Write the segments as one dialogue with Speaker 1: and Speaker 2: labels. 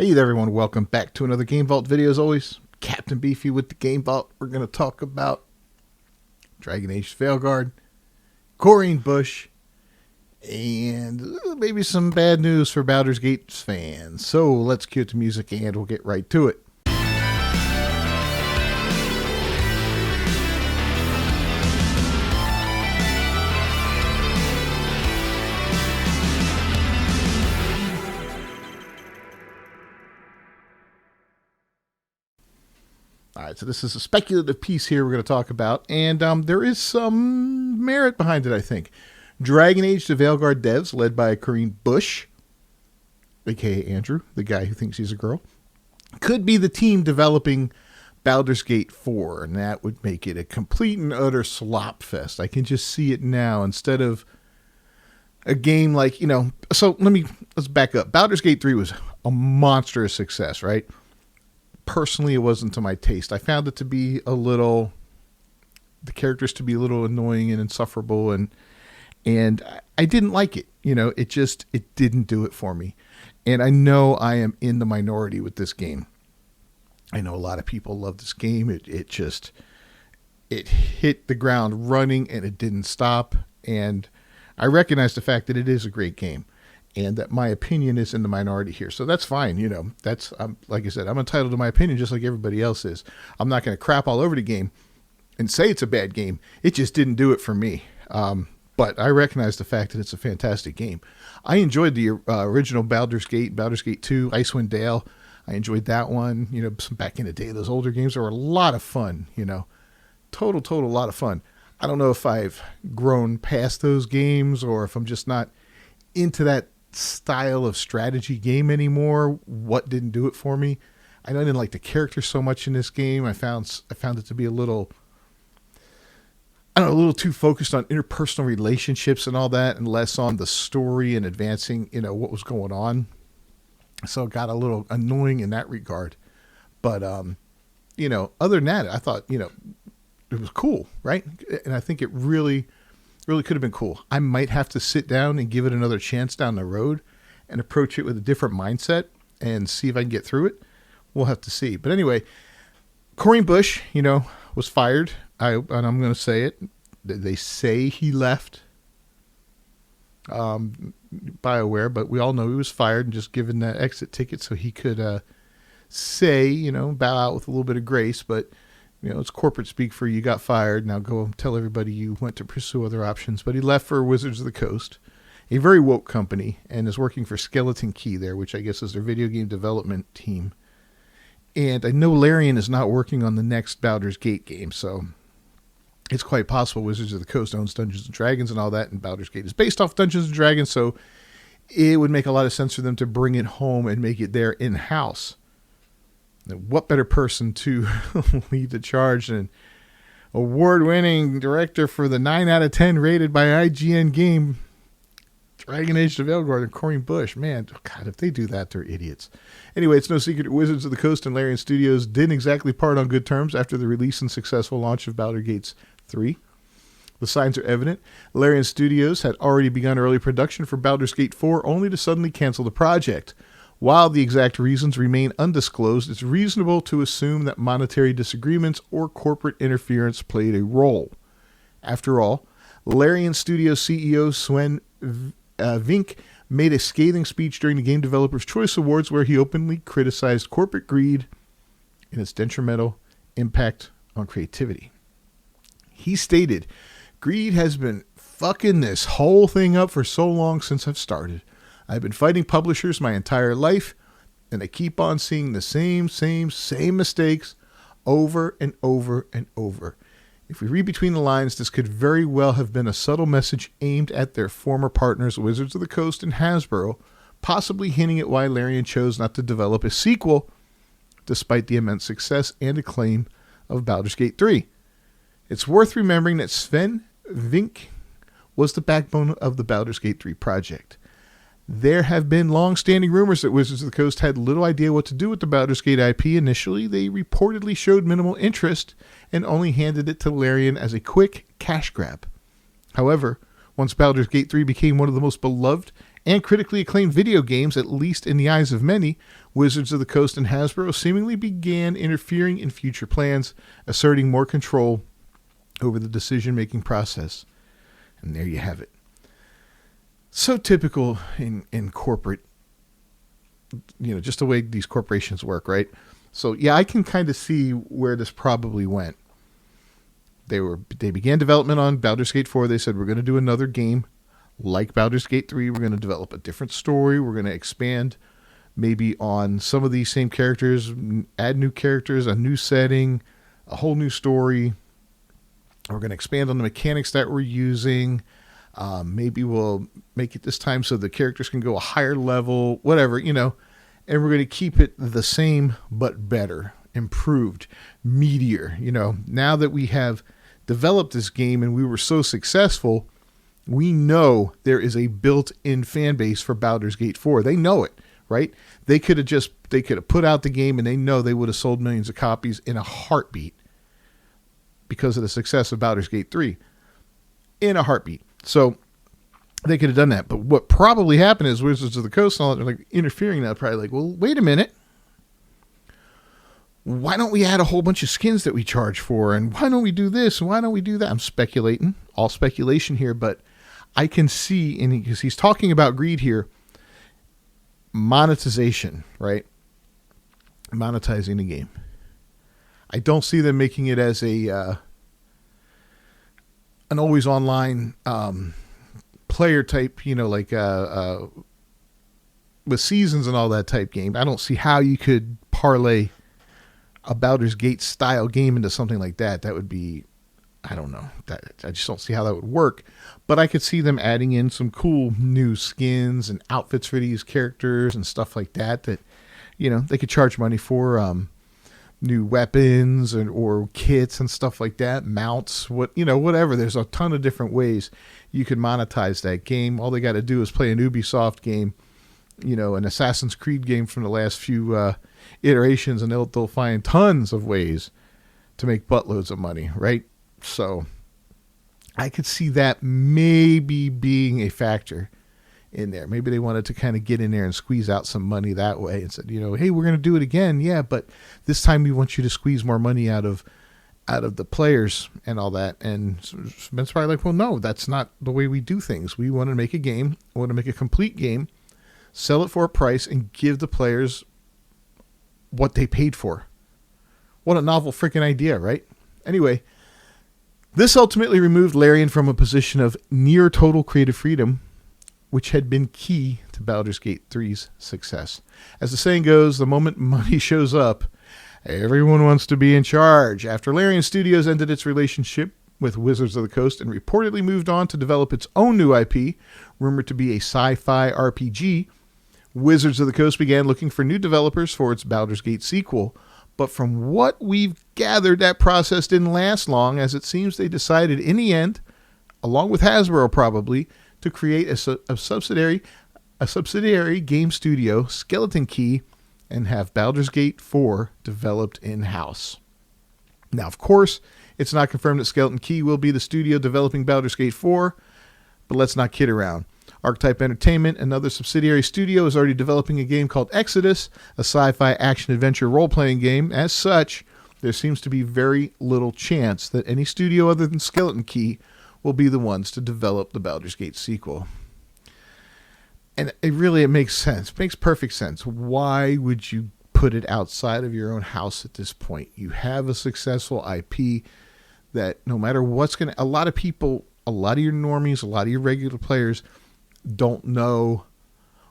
Speaker 1: Hey there everyone, welcome back to another Game Vault video. As always, Captain Beefy with the Game Vault. We're going to talk about Dragon Age Veilguard, Corrine Bush, and maybe some bad news for Baldur's Gate fans. So let's cue the music and we'll get right to it. All right, so this is a speculative piece here we're going to talk about, and there is some merit behind it, I think. Dragon Age the Veilguard devs, led by Corrine Bush, a.k.a. Andrew, the guy who thinks he's a girl, could be the team developing Baldur's Gate 4, and that would make it a complete and utter slopfest. I can just see it now instead of a game like, so let's back up. Baldur's Gate 3 was a monstrous success, right? Personally, it wasn't to my taste. I found it to be the characters to be a little annoying and insufferable, and I didn't like it. It didn't do it for me. And I know I am in the minority with this game. I know a lot of people love this game. It hit the ground running and it didn't stop. And I recognize the fact that it is a great game, and that my opinion is in the minority here. So that's fine. That's, like I said, I'm entitled to my opinion just like everybody else is. I'm not going to crap all over the game and say it's a bad game. It just didn't do it for me. But I recognize the fact that it's a fantastic game. I enjoyed the original Baldur's Gate 2, Icewind Dale. I enjoyed that one. Some back in the day, those older games were a lot of fun, total lot of fun. I don't know if I've grown past those games or if I'm just not into that style of strategy game anymore. What didn't do it for me? I know I didn't like the characters so much in this game. I found it to be a little too focused on interpersonal relationships and all that, and less on the story and advancing, what was going on. So it got a little annoying in that regard. But, other than that, I thought, it was cool, right? And I think it really could have been cool. I might have to sit down and give it another chance down the road and approach it with a different mindset and see if I can get through it. We'll have to see. But anyway, Corrine Bush, was fired. And I'm going to say it. They say he left BioWare, but we all know he was fired and just given that exit ticket so he could bow out with a little bit of grace. But it's corporate speak for you got fired. Now go tell everybody you went to pursue other options. But he left for Wizards of the Coast, a very woke company, and is working for Skeleton Key there, which I guess is their video game development team. And I know Larian is not working on the next Baldur's Gate game, so it's quite possible Wizards of the Coast owns Dungeons & Dragons and all that, and Baldur's Gate is based off Dungeons & Dragons, so it would make a lot of sense for them to bring it home and make it there in-house. What better person to lead the charge than award-winning director for the 9 out of 10 rated by IGN game, Dragon Age the Veilguard, and Corrine Bush. Man, God, if they do that, they're idiots. Anyway, it's no secret that Wizards of the Coast and Larian Studios didn't exactly part on good terms after the release and successful launch of Baldur's Gate 3. The signs are evident. Larian Studios had already begun early production for Baldur's Gate 4, only to suddenly cancel the project. While the exact reasons remain undisclosed, it's reasonable to assume that monetary disagreements or corporate interference played a role. After all, Larian Studios CEO Sven Vink made a scathing speech during the Game Developers' Choice Awards where he openly criticized corporate greed and its detrimental impact on creativity. He stated, "Greed has been fucking this whole thing up for so long since I've started. I've been fighting publishers my entire life, and I keep on seeing the same mistakes over and over and over. If we read between the lines, this could very well have been a subtle message aimed at their former partners, Wizards of the Coast and Hasbro, possibly hinting at why Larian chose not to develop a sequel, despite the immense success and acclaim of Baldur's Gate 3. It's worth remembering that Sven Vink was the backbone of the Baldur's Gate 3 project. There have been long-standing rumors that Wizards of the Coast had little idea what to do with the Baldur's Gate IP initially. They reportedly showed minimal interest and only handed it to Larian as a quick cash grab. However, once Baldur's Gate 3 became one of the most beloved and critically acclaimed video games, at least in the eyes of many, Wizards of the Coast and Hasbro seemingly began interfering in future plans, asserting more control over the decision-making process. And there you have it. So typical in corporate, just the way these corporations work, right? So yeah, I can kind of see where this probably went. They began development on Baldur's Gate 4. They said, we're going to do another game like Baldur's Gate 3. We're going to develop a different story. We're going to expand maybe on some of these same characters, add new characters, a new setting, a whole new story. We're going to expand on the mechanics that we're using. Maybe we'll make it this time so the characters can go a higher level, whatever, and we're going to keep it the same, but better, improved, meatier. Now that we have developed this game and we were so successful, we know there is a built-in fan base for Baldur's Gate 4. They know it, right? They could have put out the game and they know they would have sold millions of copies in a heartbeat because of the success of Baldur's Gate 3. In a heartbeat. So they could have done that. But what probably happened is Wizards of the Coast and all that, they're like interfering now, probably like, well, wait a minute. Why don't we add a whole bunch of skins that we charge for? And why don't we do this? And why don't we do that? I'm speculating, all speculation here, but I can see, and because he's talking about greed here, monetization, right? Monetizing the game. I don't see them making it as an always online player type, like with seasons and all that type game. I don't see how you could parlay a Baldur's Gate style game into something like that. That would be, I don't know. I just don't see how that would work. But I could see them adding in some cool new skins and outfits for these characters and stuff like that. That, they could charge money for new weapons or kits and stuff like that, mounts, whatever. There's a ton of different ways you could monetize that game. All they got to do is play an Ubisoft game, an Assassin's Creed game from the last few iterations, and they'll find tons of ways to make buttloads of money, right? So I could see that maybe being a factor in there. Maybe they wanted to kind of get in there and squeeze out some money that way and said, hey, we're going to do it again. Yeah, but this time we want you to squeeze more money out of the players and all that. And Vince probably like, well, no, that's not the way we do things. We want to make a game. We want to make a complete game, sell it for a price, and give the players what they paid for. What a novel freaking idea, right? Anyway, this ultimately removed Larian from a position of near total creative freedom, which had been key to Baldur's Gate 3's success. As the saying goes, the moment money shows up, everyone wants to be in charge. After Larian Studios ended its relationship with Wizards of the Coast and reportedly moved on to develop its own new IP, rumored to be a sci-fi RPG, Wizards of the Coast began looking for new developers for its Baldur's Gate sequel. But from what we've gathered, that process didn't last long, as it seems they decided in the end, along with Hasbro probably, to create a subsidiary game studio, Skeleton Key, and have Baldur's Gate 4 developed in-house. Now, of course, it's not confirmed that Skeleton Key will be the studio developing Baldur's Gate 4, but let's not kid around. Archetype Entertainment, another subsidiary studio, is already developing a game called Exodus, a sci-fi action-adventure role-playing game. As such, there seems to be very little chance that any studio other than Skeleton Key will be the ones to develop the Baldur's Gate sequel. And it makes sense. It makes perfect sense. Why would you put it outside of your own house at this point? You have a successful IP that no matter what's going to... A lot of people, a lot of your normies, a lot of your regular players don't know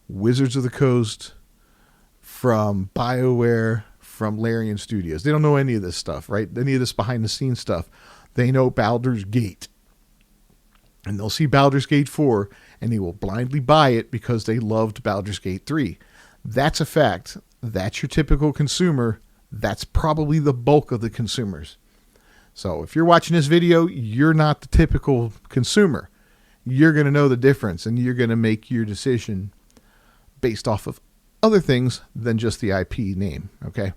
Speaker 1: Wizards of the Coast from BioWare, from Larian Studios. They don't know any of this stuff, right? Any of this behind-the-scenes stuff. They know Baldur's Gate. And they'll see Baldur's Gate 4, and they will blindly buy it because they loved Baldur's Gate 3. That's a fact. That's your typical consumer. That's probably the bulk of the consumers. So if you're watching this video, you're not the typical consumer. You're going to know the difference, and you're going to make your decision based off of other things than just the IP name, okay?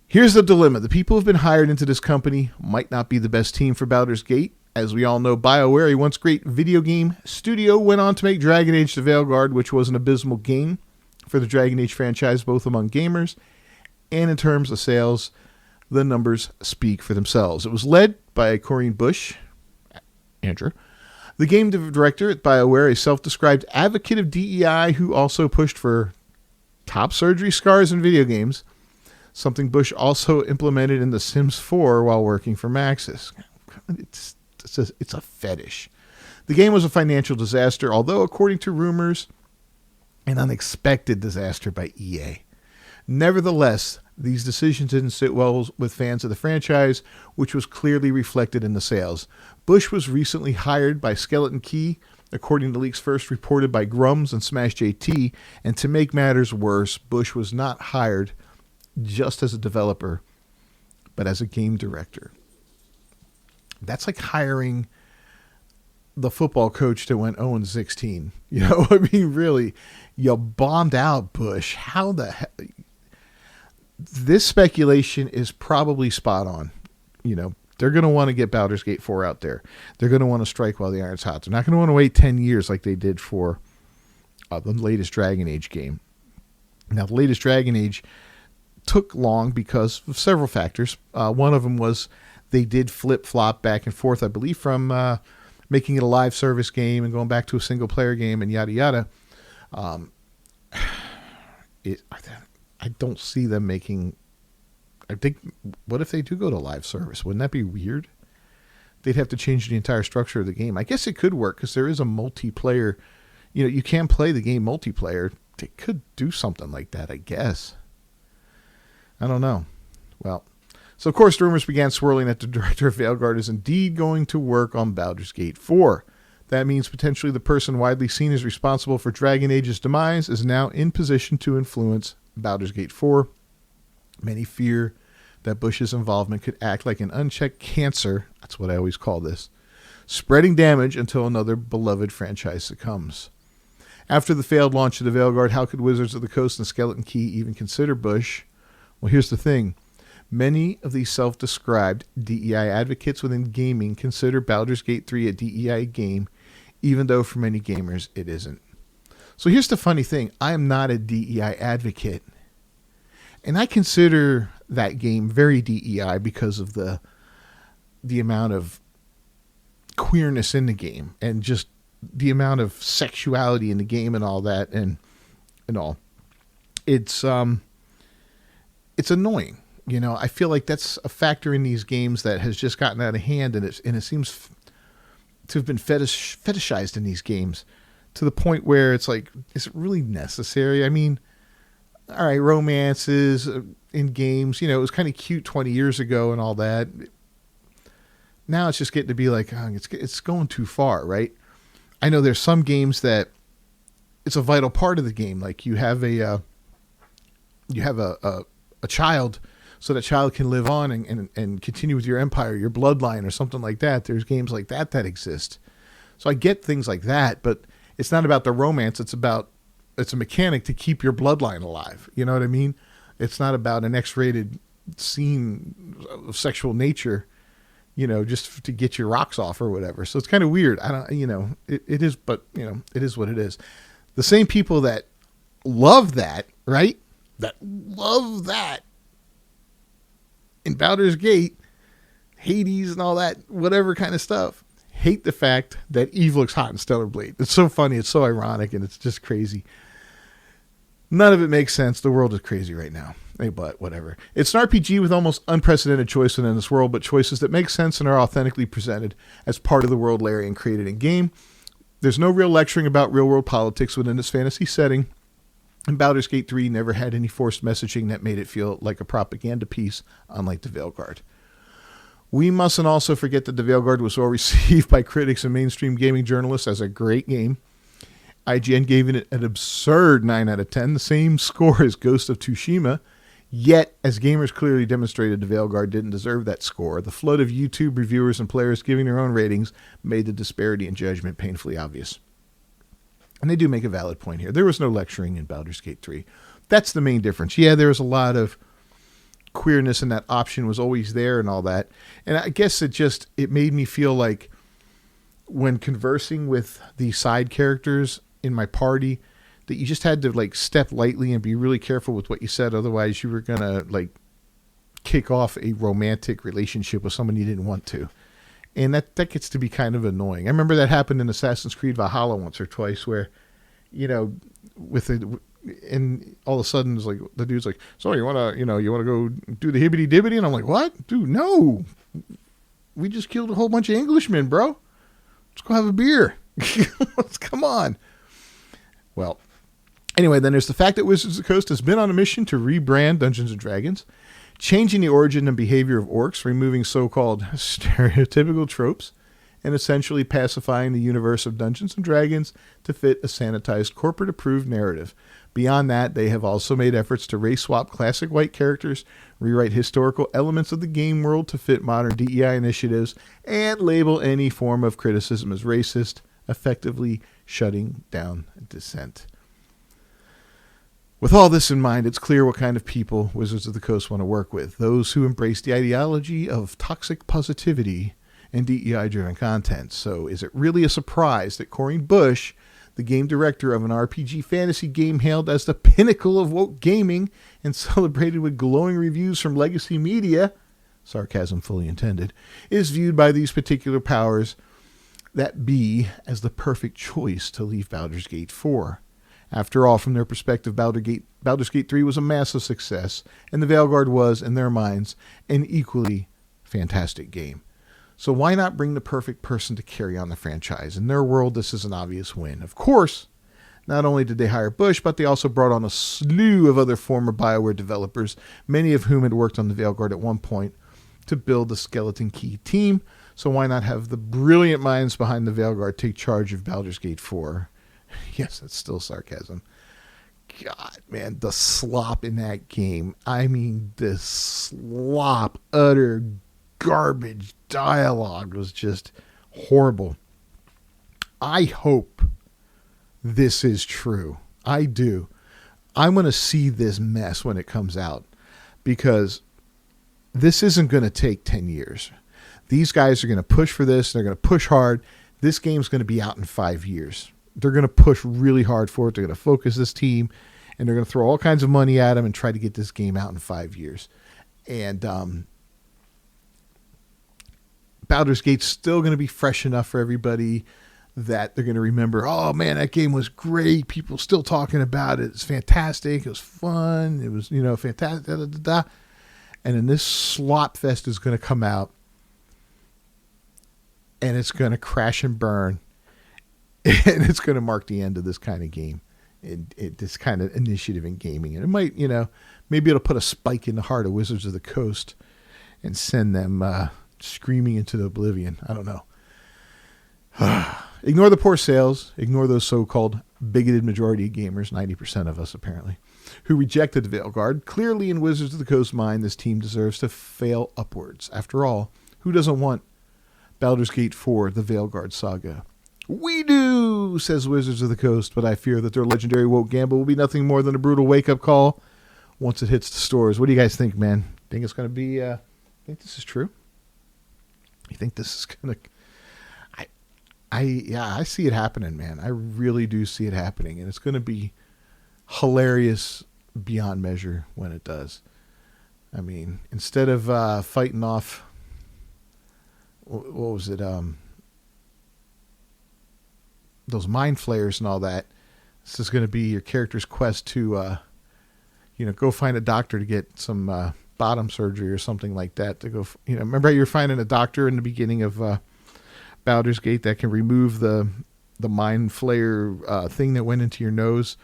Speaker 1: Here's the dilemma. The people who've been hired into this company might not be the best team for Baldur's Gate, As we all know, BioWare, a once great video game studio, went on to make Dragon Age the Veilguard, which was an abysmal game for the Dragon Age franchise, both among gamers and in terms of sales. The numbers speak for themselves. It was led by Corinne Bush, Andrew, the game director at BioWare, a self-described advocate of DEI who also pushed for top surgery scars in video games, something Bush also implemented in The Sims 4 while working for Maxis. It's a fetish. The game was a financial disaster, although according to rumors, an unexpected disaster by EA. Nevertheless, these decisions didn't sit well with fans of the franchise, which was clearly reflected in the sales. Bush was recently hired by Skeleton Key, according to leaks first reported by Grums and Smash JT, and to make matters worse, Bush was not hired just as a developer, but as a game director. That's like hiring the football coach that went 0-16. You know, I mean, really, you bombed out, Bush. How the hell? This speculation is probably spot on. You know, they're going to want to get Baldur's Gate 4 out there. They're going to want to strike while the iron's hot. They're not going to want to wait 10 years like they did for the latest Dragon Age game. Now, the latest Dragon Age took long because of several factors. One of them was they did flip-flop back and forth, I believe, from making it a live service game and going back to a single-player game and yada, yada. I don't see them making... I think, what if they do go to live service? Wouldn't that be weird? They'd have to change the entire structure of the game. I guess it could work because there is a multiplayer. You know, you can play the game multiplayer. They could do something like that, I guess. I don't know. Well, so of course rumors began swirling that the director of Veilguard is indeed going to work on Baldur's Gate 4. That means potentially the person widely seen as responsible for Dragon Age's demise is now in position to influence Baldur's Gate 4. Many fear that Bush's involvement could act like an unchecked cancer, that's what I always call this, spreading damage until another beloved franchise succumbs. After the failed launch of the Veilguard, how could Wizards of the Coast and Skeleton Key even consider Bush? Well, here's the thing. Many of these self-described DEI advocates within gaming consider Baldur's Gate 3 a DEI game, even though for many gamers it isn't. So here's the funny thing. I am not a DEI advocate. And I consider that game very DEI because of the amount of queerness in the game and just the amount of sexuality in the game and all that and all. It's annoying. You know, I feel like that's a factor in these games that has just gotten out of hand, and it seems to have been fetishized in these games to the point where it's like, is it really necessary? I mean, all right, romances in games, you know, it was kind of cute 20 years ago and all that. Now it's just getting to be like, oh, it's going too far, right? I know there's some games that it's a vital part of the game. Like you have a child, so that child can live on and continue with your empire, your bloodline or something like that. There's games like that exist. So I get things like that, but it's not about the romance. It's a mechanic to keep your bloodline alive. You know what I mean? It's not about an X-rated scene of sexual nature, you know, just to get your rocks off or whatever. So it's kind of weird. It is, but you know, it is what it is. The same people that love that, right? That love that in Baldur's Gate, Hades and all that, whatever kind of stuff, hate the fact that Eve looks hot in Stellar Blade. It's so funny. It's so ironic, and it's just crazy. None of it makes sense. The world is crazy right now. Hey, but whatever. It's an RPG with almost unprecedented choice within this world, but choices that make sense and are authentically presented as part of the world Larian created in game. There's no real lecturing about real-world politics within this fantasy setting, and Baldur's Gate 3 never had any forced messaging that made it feel like a propaganda piece, unlike the Veilguard. We mustn't also forget that the Veilguard was well received by critics and mainstream gaming journalists as a great game. IGN gave it an absurd 9 out of 10, the same score as Ghost of Tsushima. Yet, as gamers clearly demonstrated, the Veilguard didn't deserve that score. The flood of YouTube reviewers and players giving their own ratings made the disparity in judgment painfully obvious. And they do make a valid point here. There was no lecturing in Baldur's Gate 3. That's the main difference. Yeah, there was a lot of queerness, and that option was always there and all that. And I guess it made me feel like when conversing with the side characters in my party, that you just had to like step lightly and be really careful with what you said. Otherwise you were going to like kick off a romantic relationship with someone you didn't want to. And that gets to be kind of annoying. I remember that happened in Assassin's Creed Valhalla once or twice where, and all of a sudden it's like, the dude's like, so you want to go do the hibbity dibbity? And I'm like, what? Dude, no. We just killed a whole bunch of Englishmen, bro. Let's go have a beer. Come on. Well, anyway, then there's the fact that Wizards of the Coast has been on a mission to rebrand Dungeons & Dragons, changing the origin and behavior of orcs, removing so-called stereotypical tropes, and essentially pacifying the universe of Dungeons & Dragons to fit a sanitized corporate-approved narrative. Beyond that, they have also made efforts to race-swap classic white characters, rewrite historical elements of the game world to fit modern DEI initiatives, and label any form of criticism as racist, effectively shutting down dissent. With all this in mind, it's clear what kind of people Wizards of the Coast want to work with. Those who embrace the ideology of toxic positivity and DEI-driven content. So is it really a surprise that Corinne Bush, the game director of an RPG fantasy game hailed as the pinnacle of woke gaming and celebrated with glowing reviews from legacy media, sarcasm fully intended, is viewed by these particular powers that be as the perfect choice to leave Baldur's Gate 4? After all, from their perspective, Baldur's Gate 3 was a massive success, and the Veilguard was, in their minds, an equally fantastic game. So why not bring the perfect person to carry on the franchise? In their world, this is an obvious win. Of course, not only did they hire Bush, but they also brought on a slew of other former BioWare developers, many of whom had worked on the Veilguard at one point, to build the Skeleton Key team. So why not have the brilliant minds behind the Veilguard take charge of Baldur's Gate 4? Yes, that's still sarcasm. God, man, the slop in that game. I mean, the slop, utter garbage dialogue was just horrible. I hope this is true. I do. I'm going to see this mess when it comes out because this isn't going to take 10 years. These guys are going to push for this. They're going to push hard. This game's going to be out in 5 years. They're going to push really hard for it. They're going to focus this team, and they're going to throw all kinds of money at them and try to get this game out in 5 years. And Baldur's Gate's still going to be fresh enough for everybody that they're going to remember, oh, man, that game was great. People still talking about it. It's fantastic. It was fun. It was, fantastic. Da, da, da, da. And then this Slopfest is going to come out, and it's going to crash and burn. And it's going to mark the end of this kind of game, this kind of initiative in gaming. And it might, maybe it'll put a spike in the heart of Wizards of the Coast and send them screaming into oblivion. I don't know. Ignore the poor sales. Ignore those so-called bigoted majority of gamers, 90% of us apparently, who rejected the Veilguard. Clearly in Wizards of the Coast mind, this team deserves to fail upwards. After all, who doesn't want Baldur's Gate 4, the Veilguard saga? We do, says Wizards of the Coast, but I fear that their legendary woke gamble will be nothing more than a brutal wake-up call once it hits the stores. What do you guys think, man? Think it's going to be, think this is true? You think this is going to... I see it happening, man. I really do see it happening, and it's going to be hilarious beyond measure when it does. I mean, instead of fighting off... What was it? Those mind flayers and all that. This is going to be your character's quest to, go find a doctor to get some bottom surgery or something like that. To go, remember how you're finding a doctor in the beginning of Baldur's Gate that can remove the mind flayer thing that went into your nose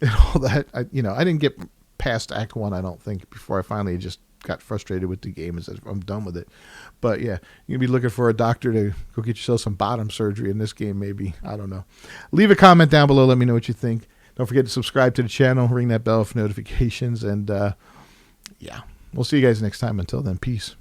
Speaker 1: and all that. I didn't get past Act 1, I don't think, before I finally just got frustrated with the game and said, I'm done with it. But yeah, you're going to be looking for a doctor to go get yourself some bottom surgery in this game, maybe. I don't know. Leave a comment down below. Let me know what you think. Don't forget to subscribe to the channel, ring that bell for notifications. And yeah, we'll see you guys next time. Until then, peace.